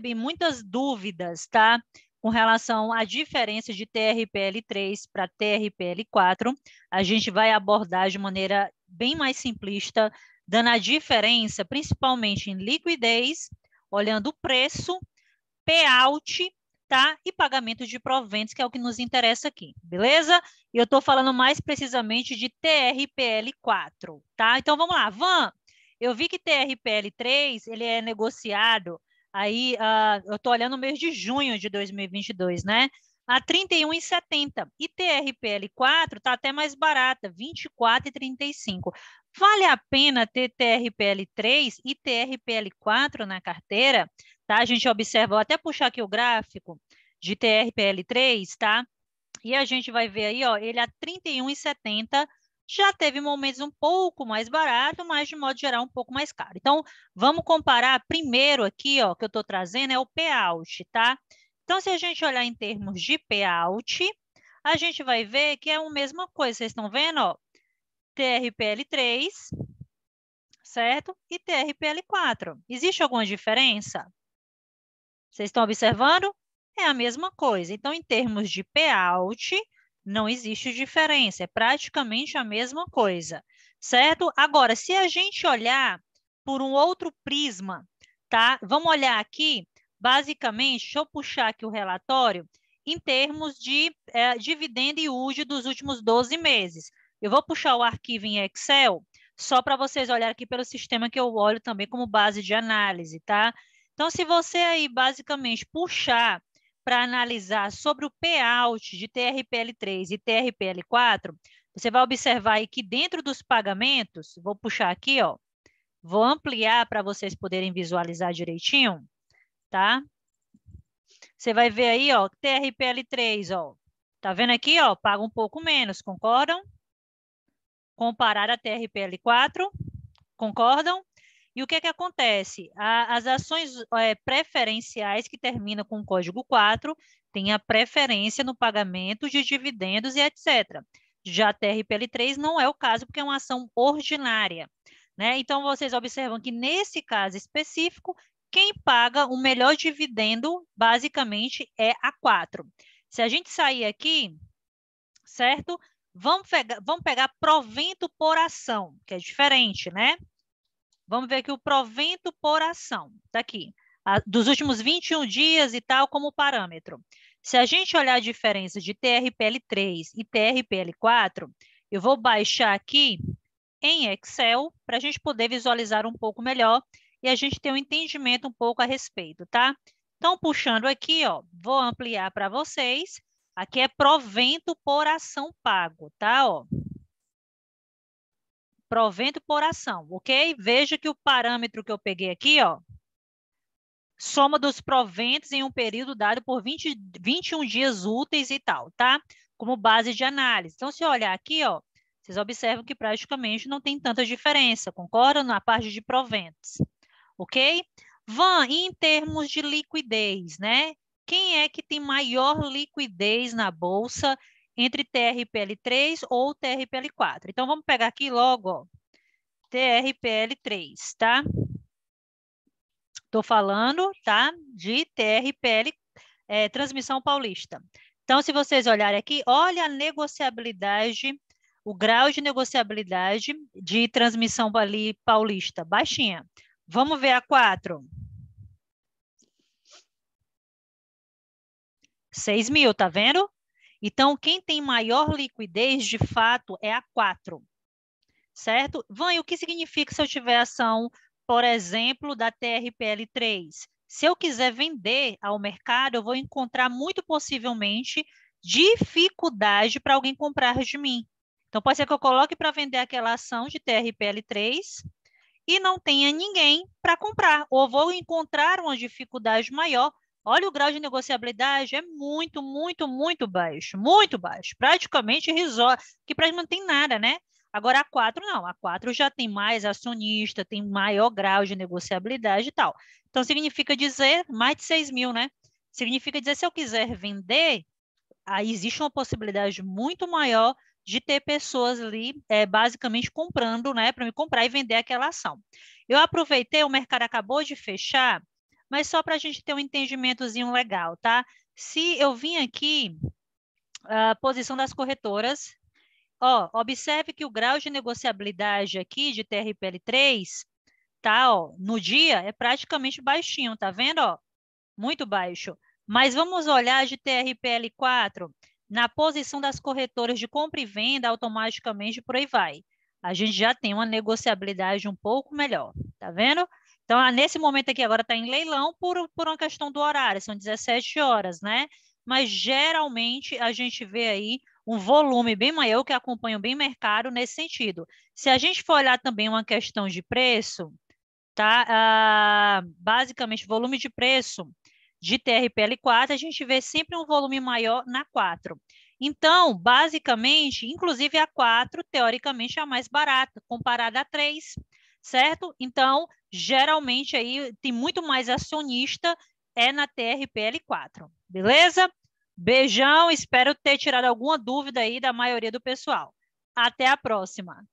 recebi muitas dúvidas, tá? Com relação à diferença de TRPL3 para TRPL4. A gente vai abordar de maneira bem mais simplista, dando a diferença, principalmente em liquidez, olhando o preço, payout, tá? E pagamento de proventos, que é o que nos interessa aqui, beleza? E eu estou falando mais precisamente de TRPL4, tá? Então, vamos lá, Van, eu vi que TRPL3, ele é negociado aí, eu estou olhando o mês de junho de 2022, né? A R$ 31,70. E TRPL4 está até mais barata, R$ 24,35. Vale a pena ter TRPL3 e TRPL4 na carteira? Tá? A gente observa, vou até puxar aqui o gráfico de TRPL3, tá? E a gente vai ver aí, ó, ele a R$ 31,70, já teve momentos um pouco mais barato, mas de modo geral um pouco mais caro. Então, vamos comparar primeiro aqui, ó, que eu estou trazendo é o payout, tá? Então, se a gente olhar em termos de payout, a gente vai ver que é a mesma coisa. Vocês estão vendo, ó? TRPL3, certo? E TRPL4. Existe alguma diferença? Vocês estão observando? É a mesma coisa. Então, em termos de payout, não existe diferença. É praticamente a mesma coisa, certo? Agora, se a gente olhar por um outro prisma, tá? Vamos olhar aqui, basicamente, deixa eu puxar aqui o relatório, em termos de dividendo e yield dos últimos 12 meses. Eu vou puxar o arquivo em Excel, só para vocês olharem aqui pelo sistema que eu olho também como base de análise, tá? Então, se você aí basicamente puxar para analisar sobre o payout de TRPL3 e TRPL4, você vai observar aí que dentro dos pagamentos, vou puxar aqui, ó, vou ampliar para vocês poderem visualizar direitinho, tá? Você vai ver aí, ó, TRPL3, ó, tá vendo aqui, ó, paga um pouco menos, concordam? Comparar a TRPL4, concordam? E o que é que acontece? As ações preferenciais que terminam com o código 4 têm a preferência no pagamento de dividendos e etc. Já a TRPL3 não é o caso, porque é uma ação ordinária, né? Então, vocês observam que, nesse caso específico, quem paga o melhor dividendo, basicamente, é a 4. Se a gente sair aqui, certo? Vamos pegar provento por ação, que é diferente, né? Vamos ver aqui o provento por ação. Está aqui. Dos últimos 21 dias e tal, como parâmetro. Se a gente olhar a diferença de TRPL3 e TRPL4, eu vou baixar aqui em Excel para a gente poder visualizar um pouco melhor e a gente ter um entendimento um pouco a respeito, tá? Então, puxando aqui, ó, vou ampliar para vocês. Aqui é provento por ação pago, tá? Ó. Provento por ação, ok? Veja que o parâmetro que eu peguei aqui, ó, soma dos proventos em um período dado por 21 dias úteis e tal, tá? Como base de análise. Então, se eu olhar aqui, ó, vocês observam que praticamente não tem tanta diferença, concordam? Na parte de proventos, ok? Van, em termos de liquidez, né? Quem é que tem maior liquidez na bolsa entre TRPL3 ou TRPL4? Então, vamos pegar aqui logo, ó, TRPL3, tá? Estou falando, tá? De TRPL, Transmissão Paulista. Então, se vocês olharem aqui, olha a negociabilidade, o grau de negociabilidade de transmissão ali paulista, baixinha. Vamos ver a 4. 6 mil, tá vendo? Então, quem tem maior liquidez, de fato, é a 4. Certo? Van, e o que significa se eu tiver ação, por exemplo, da TRPL3? Se eu quiser vender ao mercado, eu vou encontrar muito possivelmente dificuldade para alguém comprar de mim. Então, pode ser que eu coloque para vender aquela ação de TRPL3 e não tenha ninguém para comprar, ou vou encontrar uma dificuldade maior. Olha, o grau de negociabilidade é muito, muito, muito baixo, praticamente irrisório, que praticamente não tem nada, né? Agora, a 4 não, a 4 já tem mais acionista, tem maior grau de negociabilidade e tal. Então, significa dizer, mais de 6 mil, né? Significa dizer, se eu quiser vender, aí existe uma possibilidade muito maior de ter pessoas ali, basicamente comprando, né, para me comprar e vender aquela ação. Eu aproveitei, o mercado acabou de fechar, mas só para a gente ter um entendimentozinho legal, tá? Se eu vim aqui, a posição das corretoras, ó, observe que o grau de negociabilidade aqui de TRPL3, tá, ó, no dia é praticamente baixinho, tá vendo, ó? Muito baixo. Mas vamos olhar de TRPL4, na posição das corretoras de compra e venda, automaticamente por aí vai. A gente já tem uma negociabilidade um pouco melhor, tá vendo? Então, nesse momento aqui agora está em leilão por uma questão do horário, são 17 horas, né? Mas geralmente a gente vê aí um volume bem maior que acompanha bem o mercado nesse sentido. Se a gente for olhar também uma questão de preço, tá? Basicamente, volume de preço de TRPL4, a gente vê sempre um volume maior na 4. Então, basicamente, inclusive a 4, teoricamente, é a mais barata, comparada a 3, certo? Então, geralmente, aí tem muito mais acionista na TRPL4, beleza? Beijão, espero ter tirado alguma dúvida aí da maioria do pessoal. Até a próxima!